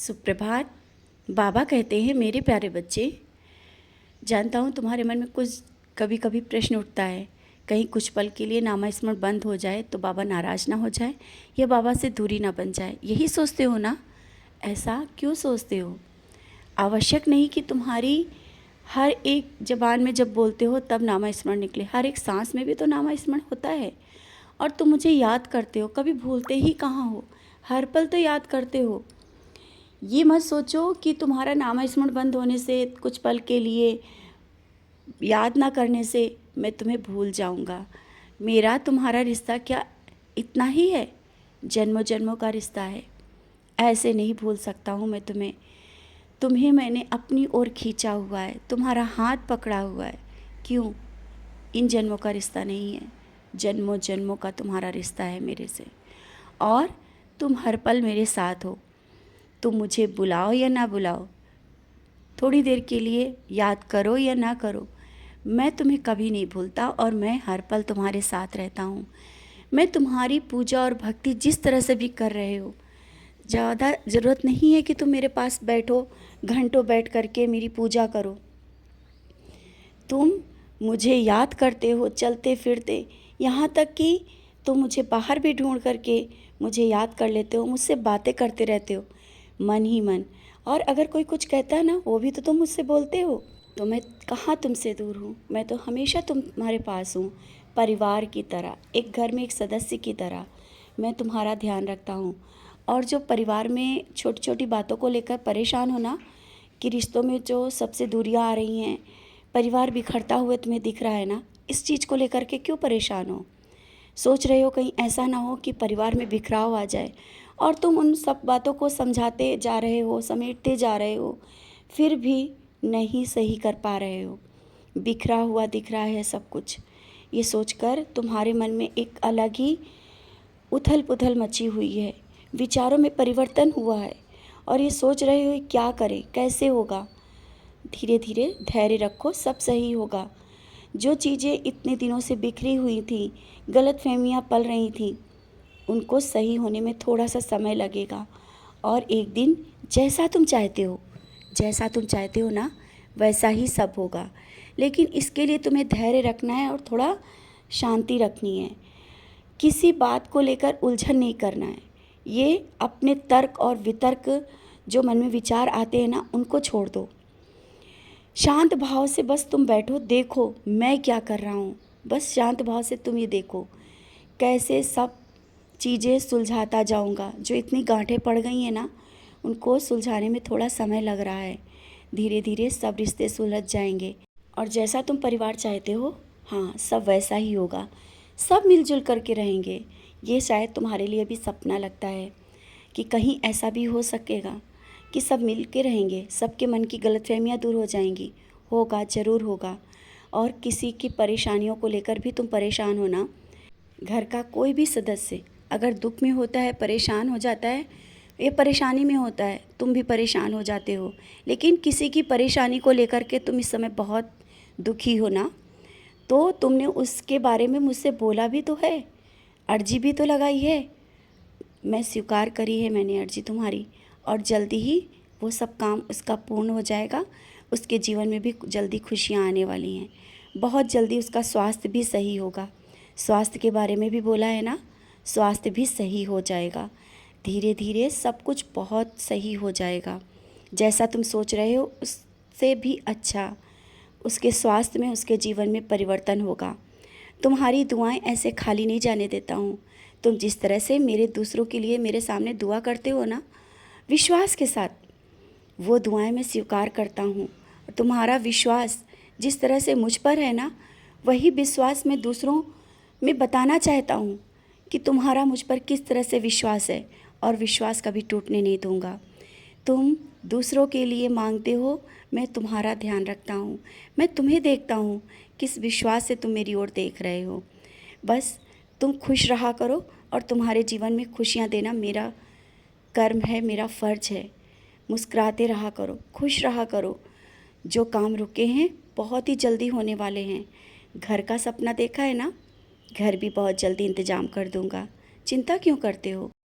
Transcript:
सुप्रभात। बाबा कहते हैं, मेरे प्यारे बच्चे, जानता हूँ तुम्हारे मन में कुछ कभी कभी प्रश्न उठता है। कहीं कुछ पल के लिए नामस्मरण बंद हो जाए तो बाबा नाराज़ ना हो जाए या बाबा से दूरी ना बन जाए, यही सोचते हो ना? ऐसा क्यों सोचते हो? आवश्यक नहीं कि तुम्हारी हर एक ज़बान में जब बोलते हो तब नामस्मरण निकले, हर एक सांस में भी तो नामस्मरण होता है। और तुम मुझे याद करते हो, कभी भूलते ही कहाँ हो, हर पल तो याद करते हो। ये मत सोचो कि तुम्हारा नामस्मरण बंद होने से, कुछ पल के लिए याद ना करने से मैं तुम्हें भूल जाऊंगा। मेरा तुम्हारा रिश्ता क्या इतना ही है? जन्मों जन्मों का रिश्ता है, ऐसे नहीं भूल सकता हूँ मैं तुम्हें। तुम्हें मैंने अपनी ओर खींचा हुआ है, तुम्हारा हाथ पकड़ा हुआ है। क्यों? इन जन्मों का रिश्ता नहीं है, जन्मों जन्मों का तुम्हारा रिश्ता है मेरे से। और तुम हर पल मेरे साथ हो। तुम मुझे बुलाओ या ना बुलाओ, थोड़ी देर के लिए याद करो या ना करो, मैं तुम्हें कभी नहीं भूलता और मैं हर पल तुम्हारे साथ रहता हूँ। मैं तुम्हारी पूजा और भक्ति जिस तरह से भी कर रहे हो, ज़्यादा ज़रूरत नहीं है कि तुम मेरे पास बैठो, घंटों बैठ करके मेरी पूजा करो। तुम मुझे याद करते हो चलते फिरते, यहाँ तक कि तुम मुझे बाहर भी ढूंढ करके मुझे याद कर लेते हो, मुझसे बातें करते रहते हो मन ही मन। और अगर कोई कुछ कहता है ना, वो भी तो तुम मुझसे बोलते हो। तो मैं कहाँ तुमसे दूर हूँ, मैं तो हमेशा तुम्हारे पास हूँ, परिवार की तरह, एक घर में एक सदस्य की तरह मैं तुम्हारा ध्यान रखता हूँ। और जो परिवार में छोटी छोटी बातों को लेकर परेशान हो ना, कि रिश्तों में जो सबसे दूरियाँ आ रही हैं, परिवार बिखरता हुआ तुम्हें दिख रहा है ना, इस चीज़ को लेकर के क्यों परेशान हो? सोच रहे हो कहीं ऐसा ना हो कि परिवार में बिखराव आ जाए, और तुम उन सब बातों को समझाते जा रहे हो, समेटते जा रहे हो, फिर भी नहीं सही कर पा रहे हो। बिखरा हुआ दिख रहा है सब कुछ। ये सोचकर तुम्हारे मन में एक अलग ही उथल पुथल मची हुई है, विचारों में परिवर्तन हुआ है, और ये सोच रहे हो क्या करें, कैसे होगा। धीरे धीरे धैर्य रखो, सब सही होगा। जो चीज़ें इतने दिनों से बिखरी हुई थी, गलतफहमियाँ पल रही थी, उनको सही होने में थोड़ा सा समय लगेगा। और एक दिन जैसा तुम चाहते हो ना, वैसा ही सब होगा। लेकिन इसके लिए तुम्हें धैर्य रखना है और थोड़ा शांति रखनी है। किसी बात को लेकर उलझन नहीं करना है। ये अपने तर्क और वितर्क, जो मन में विचार आते हैं ना, उनको छोड़ दो। शांत भाव से बस तुम बैठो, देखो मैं क्या कर रहा हूँ। बस शांत भाव से तुम ये देखो कैसे सब चीज़ें सुलझाता जाऊँगा। जो इतनी गांठें पड़ गई हैं ना, उनको सुलझाने में थोड़ा समय लग रहा है। धीरे धीरे सब रिश्ते सुलझ जाएंगे, और जैसा तुम परिवार चाहते हो, हाँ, सब वैसा ही होगा। सब मिलजुल करके रहेंगे। ये शायद तुम्हारे लिए भी सपना लगता है कि कहीं ऐसा भी हो सकेगा कि सब मिल के रहेंगे, सबके मन की गलतफहमियाँ दूर हो जाएंगी। होगा, ज़रूर होगा। और किसी की परेशानियों को लेकर भी तुम परेशान हो ना, घर का कोई भी सदस्य अगर दुख में होता है, परेशान हो जाता है, ये परेशानी में होता है, तुम भी परेशान हो जाते हो। लेकिन किसी की परेशानी को लेकर के तुम इस समय बहुत दुखी हो ना, तो तुमने उसके बारे में मुझसे बोला भी तो है, अर्जी भी तो लगाई है। मैं स्वीकार करी है मैंने अर्जी तुम्हारी, और जल्दी ही वो सब काम उसका पूर्ण हो जाएगा। उसके जीवन में भी जल्दी खुशियाँ आने वाली हैं। बहुत जल्दी उसका स्वास्थ्य भी सही होगा। स्वास्थ्य के बारे में भी बोला है ना, स्वास्थ्य भी सही हो जाएगा। धीरे धीरे सब कुछ बहुत सही हो जाएगा। जैसा तुम सोच रहे हो उससे भी अच्छा उसके स्वास्थ्य में, उसके जीवन में परिवर्तन होगा। तुम्हारी दुआएं ऐसे खाली नहीं जाने देता हूँ। तुम जिस तरह से मेरे दूसरों के लिए मेरे सामने दुआ करते हो ना, विश्वास के साथ, वो दुआएं मैं स्वीकार करता हूँ। तुम्हारा विश्वास जिस तरह से मुझ पर है ना, वही विश्वास मैं दूसरों में बताना चाहता हूँ कि तुम्हारा मुझ पर किस तरह से विश्वास है, और विश्वास कभी टूटने नहीं दूँगा। तुम दूसरों के लिए मांगते हो, मैं तुम्हारा ध्यान रखता हूँ। मैं तुम्हें देखता हूँ, किस विश्वास से तुम मेरी ओर देख रहे हो। बस तुम खुश रहा करो, और तुम्हारे जीवन में खुशियाँ देना मेरा कर्म है, मेरा फ़र्ज है। मुस्कुराते रहा करो, खुश रहा करो। जो काम रुके हैं बहुत ही जल्दी होने वाले हैं। घर का सपना देखा है ना, घर भी बहुत जल्दी इंतज़ाम कर दूँगा। चिंता क्यों करते हो?